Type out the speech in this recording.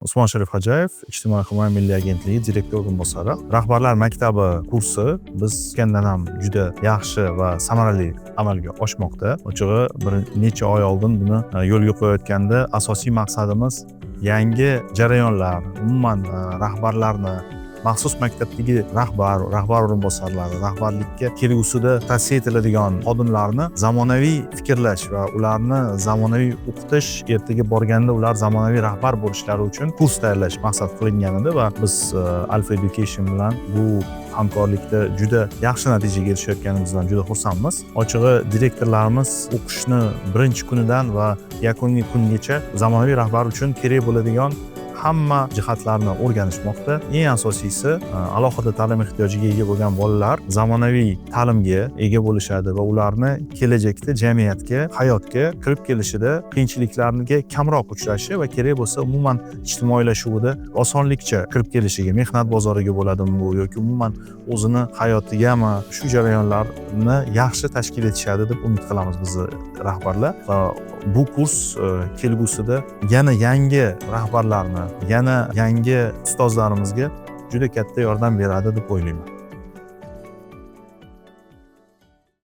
Usmon Sharif Hojayev, Ijtimoiy himoya milliy agentligi direktor o'rinbosari. Rahbarlar maktabi kursi biz kutgandan ham juda yaxshi va samarali amalga oshmoqda. Ochig'i bir necha oy oldin buni yo'lga qo'yayotganda asosiy maqsadimiz yangi jarayonlar, umuman rahbarlarni, maxsus maktabdagi rahbar o'rinbosarlari, rahbarlikka kelgusida tavsiya etiladigan xodimlarni zamonaviy fikrlash va ularni zamonaviy o'qitish, ertaga borganda ular zamonaviy rahbar bo'lishlari uchun kurs tayyorlash maqsad qilingan edi va biz Alfa Education bilan bu hamkorlikda juda yaxshi natijaga erishayotganimizdan juda xursandmiz. Ochig'i direktorlarimiz o'qishni birinchi kunidan va yakuniy kungacha zamonaviy rahbar uchun kerak bo'ladigan hamma jihatlarni o'rganishmoqda. Eng asosiysi alohida ta'lim ehtiyojiga ega bo'lgan bolalar zamonaviy ta'limga ega bo'lishadi va ularni kelajakda jamiyatga, hayotga kirib kelishida qiyinchiliklarga kamroq uchrashi va kerak bo'lsa umuman ijtimoiylashuvida osonlikcha kirib kelishiga, mehnat bozoriga bo'ladimi bu yoki umuman o'zini hayotigami shu jarayonlarni yaxshi tashkil etishadi deb umid qilamiz biz rahbarlar va bu kurs kelgusida yana yangi rahbarlarni, yana yangi ustozlarimizga juda katta yordam beradi deb o'ylayman.